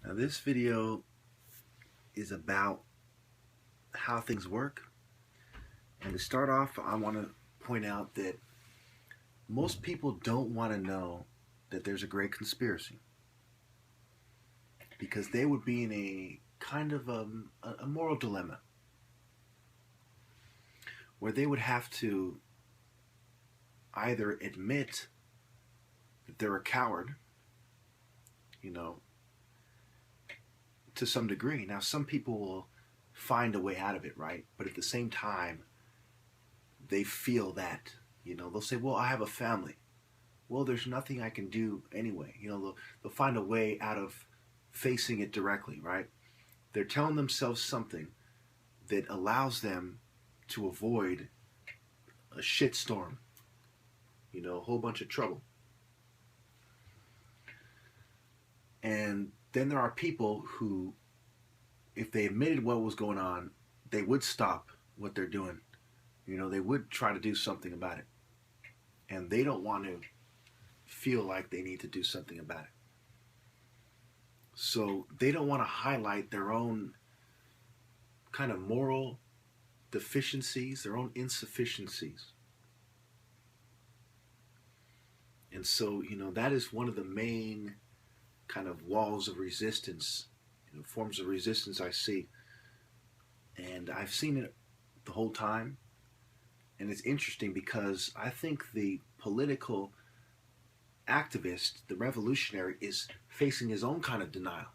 Now this video is about how things work, and to start off I want to point out that most people don't want to know that there's a great conspiracy, because they would be in a kind of a moral dilemma where they would have to either admit that they're a coward, to some degree. Now, some people will find a way out of it, right? But at the same time, they feel that, they'll say, well, I have a family. Well, there's nothing I can do anyway. They'll find a way out of facing it directly, right? They're telling themselves something that allows them to avoid a shitstorm, a whole bunch of trouble. And then there are people who, if they admitted what was going on, they would stop what they're doing. They would try to do something about it. And they don't want to feel like they need to do something about it. So they don't want to highlight their own kind of moral deficiencies, their own insufficiencies. And so, that is one of the main kind of walls of resistance, forms of resistance I see. And I've seen it the whole time. And it's interesting because I think the political activist, the revolutionary, is facing his own kind of denial,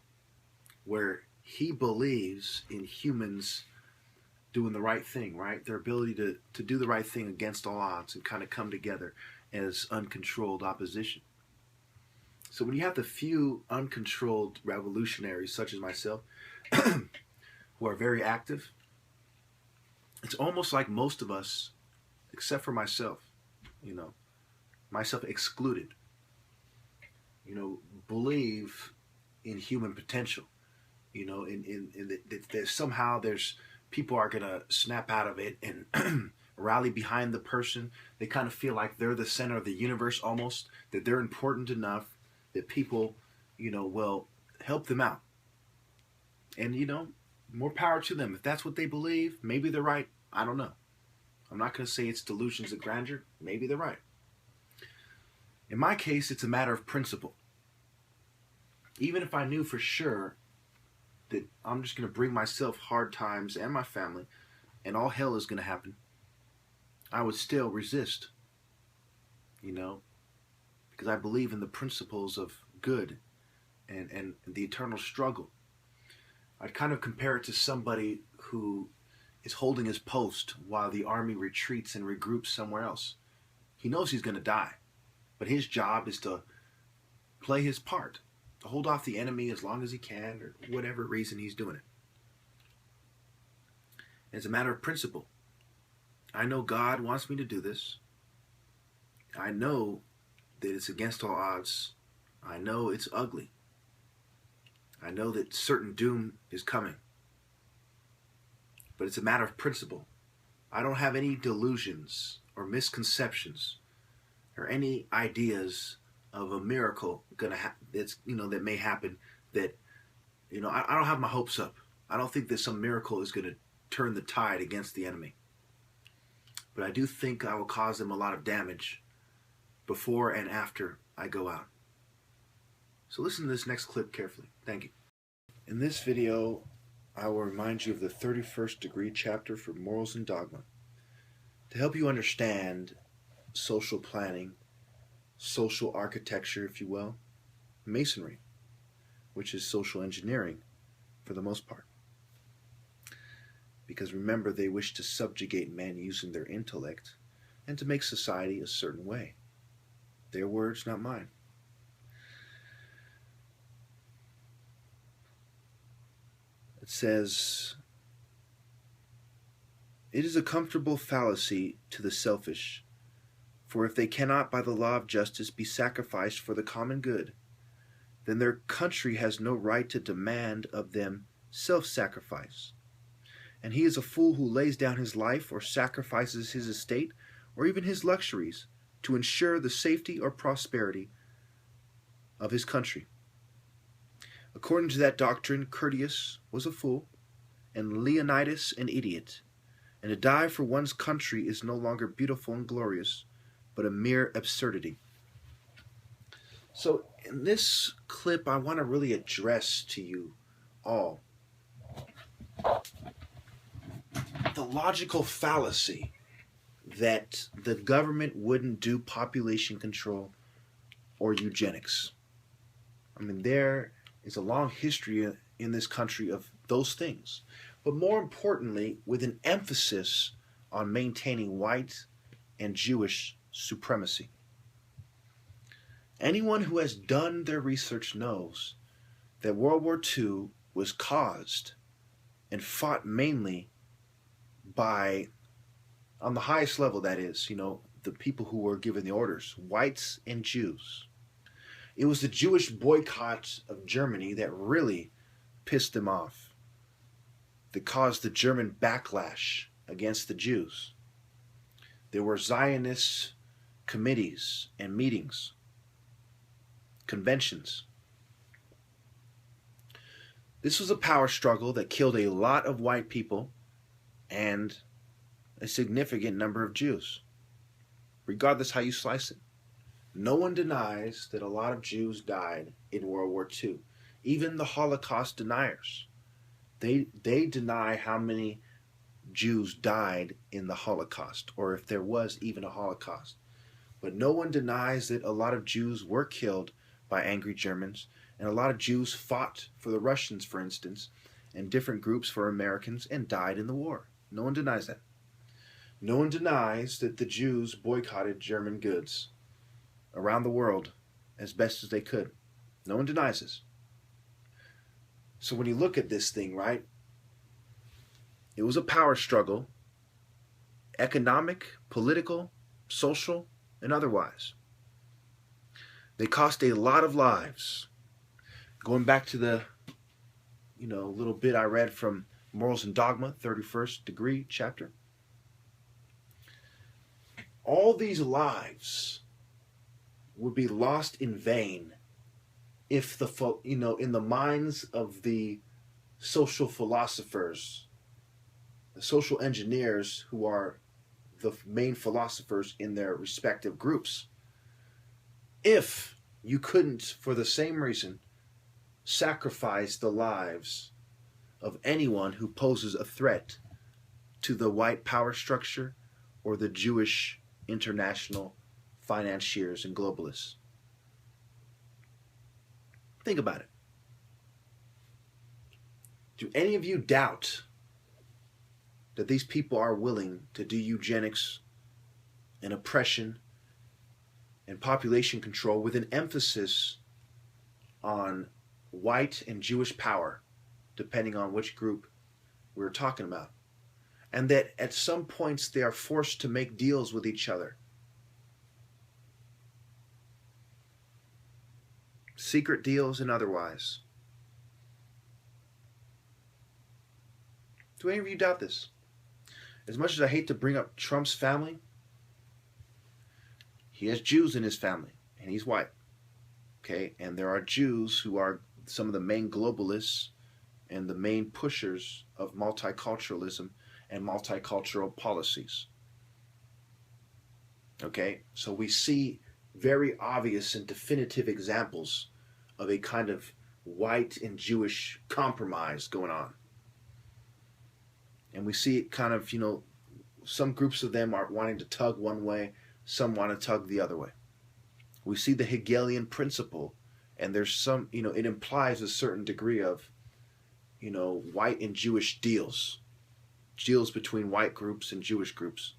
where he believes in humans doing the right thing, right? Their ability to do the right thing against all odds and kind of come together as uncontrolled opposition. So when you have the few uncontrolled revolutionaries, such as myself, who are very active, it's almost like most of us, except for myself, myself excluded, believe in human potential, that somehow people are going to snap out of it and rally behind the person. They kind of feel like they're the center of the universe almost, that they're important enough that people, will help them out. And, more power to them. If that's what they believe, maybe they're right. I don't know. I'm not going to say it's delusions of grandeur. Maybe they're right. In my case, it's a matter of principle. Even if I knew for sure that I'm just going to bring myself hard times and my family, and all hell is going to happen, I would still resist, because I believe in the principles of good and the eternal struggle. I'd kind of compare it to somebody who is holding his post while the army retreats and regroups somewhere else. He knows he's going to die, but his job is to play his part, to hold off the enemy as long as he can, or whatever reason he's doing it. And it's a matter of principle. I know God wants me to do this. I know that it's against all odds. I know it's ugly. I know that certain doom is coming. But it's a matter of principle. I don't have any delusions or misconceptions or any ideas of a miracle that may happen, that I don't have my hopes up. I don't think that some miracle is going to turn the tide against the enemy. But I do think I will cause them a lot of damage before and after I go out. So listen to this next clip carefully. Thank you. In this video, I will remind you of the 31st degree chapter for morals and dogma, to help you understand social planning, social architecture, if you will, masonry, which is social engineering for the most part. Because remember, they wish to subjugate men using their intellect and to make society a certain way. Their words, not mine. It says, "It is a comfortable fallacy to the selfish, for if they cannot by the law of justice be sacrificed for the common good, then their country has no right to demand of them self-sacrifice. And he is a fool who lays down his life or sacrifices his estate or even his luxuries to ensure the safety or prosperity of his country. According to that doctrine, Curtius was a fool, and Leonidas an idiot, and to die for one's country is no longer beautiful and glorious, but a mere absurdity. So in this clip, I want to really address to you all the logical fallacy that the government wouldn't do population control or eugenics. I mean, there is a long history in this country of those things. But more importantly, with an emphasis on maintaining white and Jewish supremacy. Anyone who has done their research knows that World War II was caused and fought mainly by, on the highest level that is, the people who were given the orders, whites and Jews. It was the Jewish boycott of Germany that really pissed them off, that caused the German backlash against the Jews. There were Zionist committees and meetings, conventions. This was a power struggle that killed a lot of white people and a significant number of Jews, regardless how you slice it. No one denies that a lot of Jews died in World War II. Even the Holocaust deniers. They deny how many Jews died in the Holocaust, or if there was even a Holocaust. But no one denies that a lot of Jews were killed by angry Germans, and a lot of Jews fought for the Russians, for instance, and different groups for Americans, and died in the war. No one denies that. No one denies that the Jews boycotted German goods around the world as best as they could. No one denies this. So when you look at this thing, right, it was a power struggle, economic, political, social, and otherwise. They cost a lot of lives. Going back to the, little bit I read from Morals and Dogma, 31st Degree chapter. All these lives would be lost in vain if in the minds of the social philosophers, the social engineers who are the main philosophers in their respective groups, if you couldn't, for the same reason, sacrifice the lives of anyone who poses a threat to the white power structure or the Jewish international financiers and globalists. Think about it. Do any of you doubt that these people are willing to do eugenics and oppression and population control with an emphasis on white and Jewish power, depending on which group we're talking about? And that at some points they are forced to make deals with each other. Secret deals and otherwise. Do any of you doubt this? As much as I hate to bring up Trump's family, he has Jews in his family, and he's white. Okay? And there are Jews who are some of the main globalists and the main pushers of multiculturalism and multicultural policies. Okay? So we see very obvious and definitive examples of a kind of white and Jewish compromise going on. And we see it kind of, some groups of them are wanting to tug one way, some want to tug the other way. We see the Hegelian principle, and there's some, it implies a certain degree of, white and Jewish deals between white groups and Jewish groups,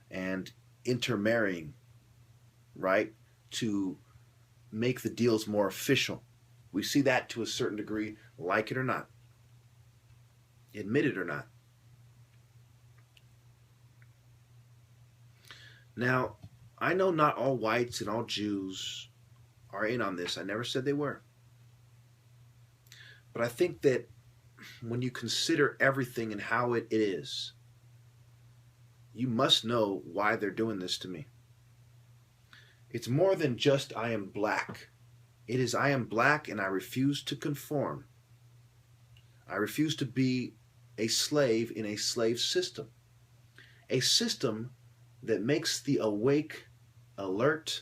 and intermarrying, right, to make the deals more official. We see that to a certain degree, like it or not, admit it or not. Now, I know not all whites and all Jews are in on this. I never said they were. But I think that when you consider everything and how it is, you must know why they're doing this to me. It's more than just I am black It is, I am black and I refuse to conform. I refuse to be a slave in a slave system. A system that makes the awake, alert,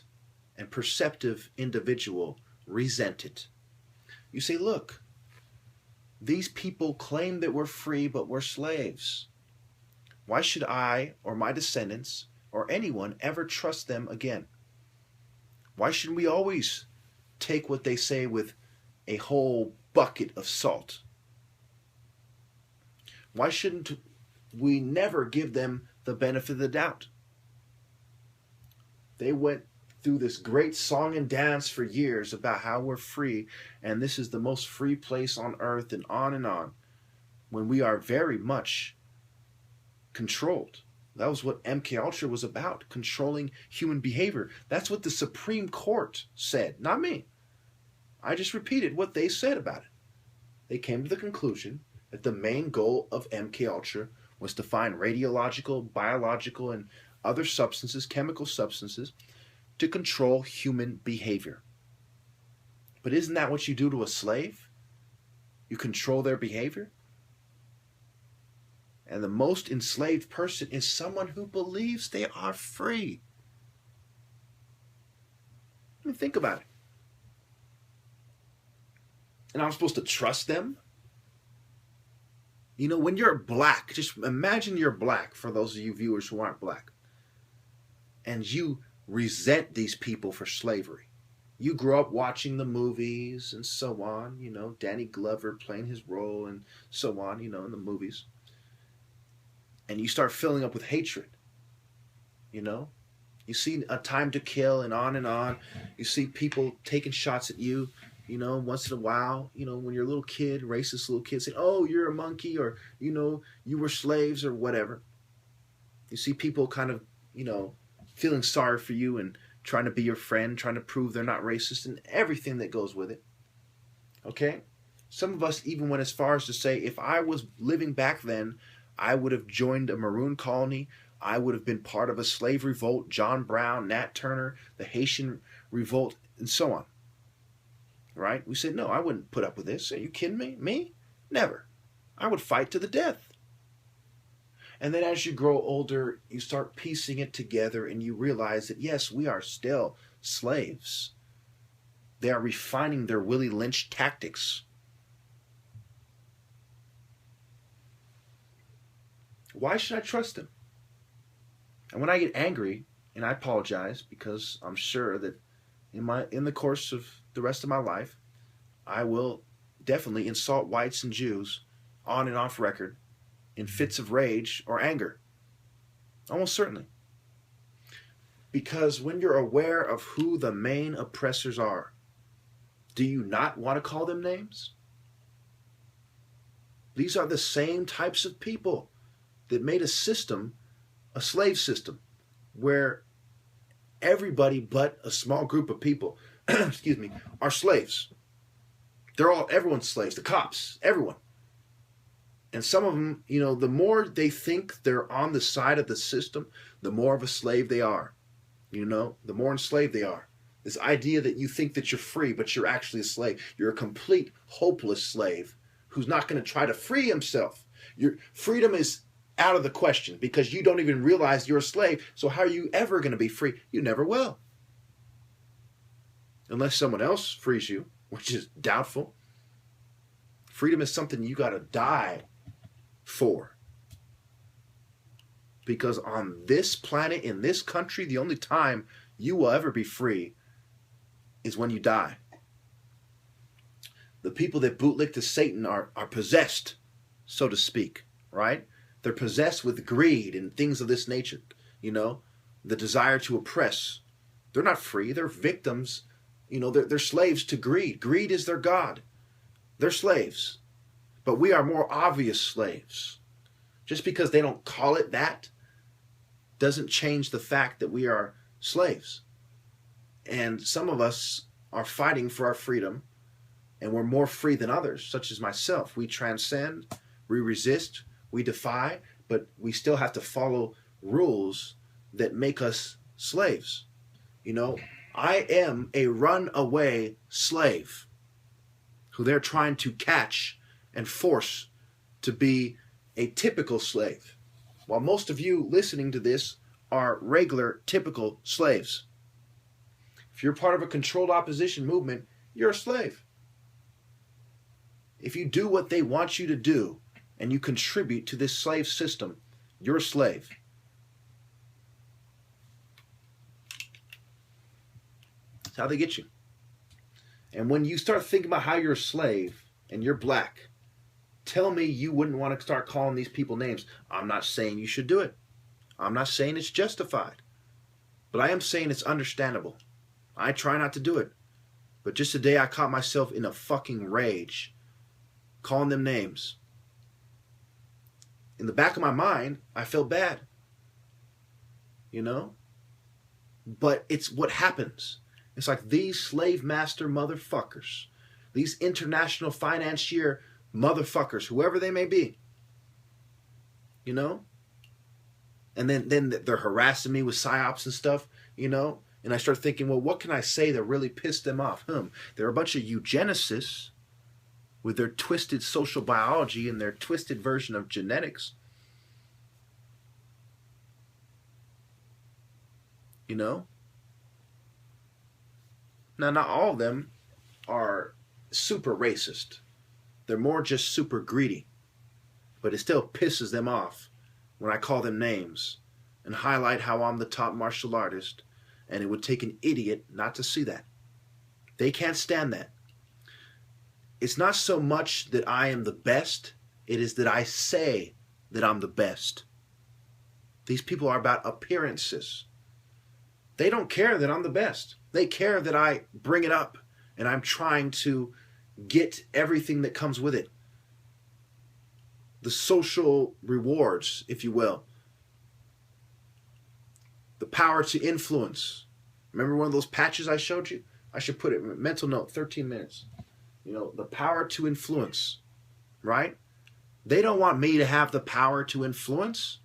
and perceptive individual resent it. You say, look, these people claim that we're free, but we're slaves. Why should I or my descendants or anyone ever trust them again? Why should we always take what they say with a whole bucket of salt? Why shouldn't we never give them the benefit of the doubt? They went through this great song and dance for years about how we're free, and this is the most free place on earth, and on, when we are very much controlled. That was what MK Ultra was about, controlling human behavior. That's what the Supreme Court said, not me. I just repeated what they said about it. They came to the conclusion that the main goal of MK Ultra was to find radiological, biological, and other substances, chemical substances, to control human behavior. But isn't that what you do to a slave? You control their behavior? And the most enslaved person is someone who believes they are free. I mean, think about it. And I'm supposed to trust them? You know, when you're black, just imagine you're black, for those of you viewers who aren't black, and you resent these people for slavery. You grow up watching the movies and so on, you know, Danny Glover playing his role and so on, you know, in the movies. And you start filling up with hatred, you know. You see A Time to Kill and on and on. You see people taking shots at you, you know, once in a while, you know, when you're a little kid, racist little kid saying, oh, you're a monkey, or, you know, you were slaves or whatever. You see people kind of, you know, feeling sorry for you and trying to be your friend, trying to prove they're not racist, and everything that goes with it. Okay? Some of us even went as far as to say, if I was living back then, I would have joined a maroon colony. I would have been part of a slave revolt, John Brown, Nat Turner, the Haitian revolt, and so on. Right? We said, no, I wouldn't put up with this. Are you kidding me? Me? Never. I would fight to the death. And then as you grow older, you start piecing it together and you realize that, yes, we are still slaves. They are refining their Willie Lynch tactics. Why should I trust them? And when I get angry, and I apologize because I'm sure that in the course of the rest of my life, I will definitely insult whites and Jews on and off record in fits of rage or anger. Almost certainly. Because when you're aware of who the main oppressors are, do you not want to call them names? These are the same types of people that made a system, a slave system, where everybody but a small group of people, excuse me, are slaves. Everyone's slaves, the cops, everyone. And some of them, you know, the more they think they're on the side of the system, the more of a slave they are. You know, the more enslaved they are. This idea that you think that you're free, but you're actually a slave. You're a complete hopeless slave who's not going to try to free himself. Your freedom is out of the question because you don't even realize you're a slave. So how are you ever going to be free? You never will. Unless someone else frees you, which is doubtful. Freedom is something you got to die for. Because on this planet, in this country, the only time you will ever be free is when you die. The people that bootlick to Satan are possessed, so to speak, right? They're possessed with greed and things of this nature, you know, the desire to oppress. They're not free. They're victims. You know, they're slaves to greed. Greed is their god. They're slaves. But we are more obvious slaves. Just because they don't call it that doesn't change the fact that we are slaves. And some of us are fighting for our freedom, and we're more free than others, such as myself. We transcend, we resist, we defy, but we still have to follow rules that make us slaves. You know, I am a runaway slave who they're trying to catch and force to be a typical slave. While most of you listening to this are regular, typical slaves. If you're part of a controlled opposition movement, you're a slave. If you do what they want you to do and you contribute to this slave system, you're a slave. That's how they get you. And when you start thinking about how you're a slave and you're black, tell me you wouldn't want to start calling these people names. I'm not saying you should do it. I'm not saying it's justified. But I am saying it's understandable. I try not to do it. But just today I caught myself in a fucking rage, calling them names. In the back of my mind, I felt bad. You know? But it's what happens. It's like these slave master motherfuckers, these international financier motherfuckers, whoever they may be, you know? And then they're harassing me with psyops and stuff, you know? And I start thinking, well, what can I say that really pissed them off? They're a bunch of eugenicists with their twisted social biology and their twisted version of genetics. You know? Now, not all of them are super racist. They're more just super greedy. But it still pisses them off when I call them names and highlight how I'm the top martial artist, and it would take an idiot not to see that. They can't stand that. It's not so much that I am the best, it is that I say that I'm the best. These people are about appearances. They don't care that I'm the best. They care that I bring it up and I'm trying to get everything that comes with it. The social rewards, if you will. The power to influence. Remember one of those patches I showed you? I should put it, mental note, 13 minutes. You know, the power to influence, right? They don't want me to have the power to influence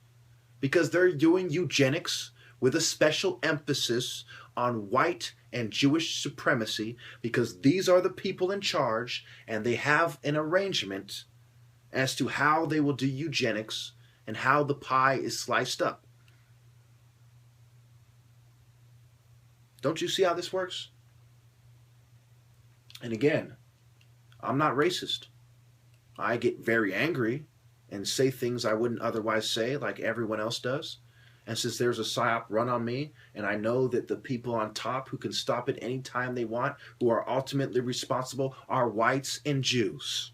because they're doing eugenics with a special emphasis on white and Jewish supremacy because these are the people in charge and they have an arrangement as to how they will do eugenics and how the pie is sliced up. Don't you see how this works? And again, I'm not racist. I get very angry and say things I wouldn't otherwise say like everyone else does. And since there's a psyop run on me, and I know that the people on top who can stop it anytime they want, who are ultimately responsible, are whites and Jews.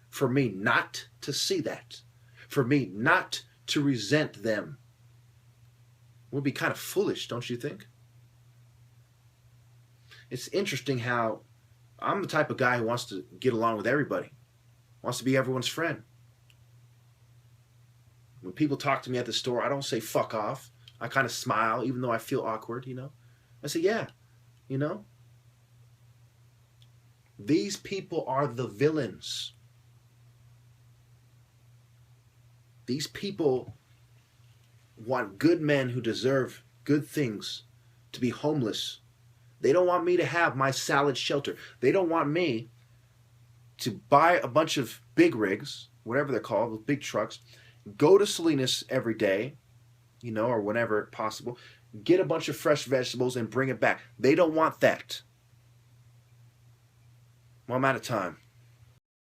For me not to see that, for me not to resent them, would be kind of foolish, don't you think? It's interesting how I'm the type of guy who wants to get along with everybody, wants to be everyone's friend. When people talk to me at the store, I don't say fuck off. I kind of smile, even though I feel awkward, you know. I say, yeah, you know. These people are the villains. These people want good men who deserve good things to be homeless. They don't want me to have my salad shelter. They don't want me to buy a bunch of big rigs, whatever they're called, those big trucks, go to Salinas every day, you know, or whenever possible, get a bunch of fresh vegetables and bring it back. They don't want that. Well, I'm out of time.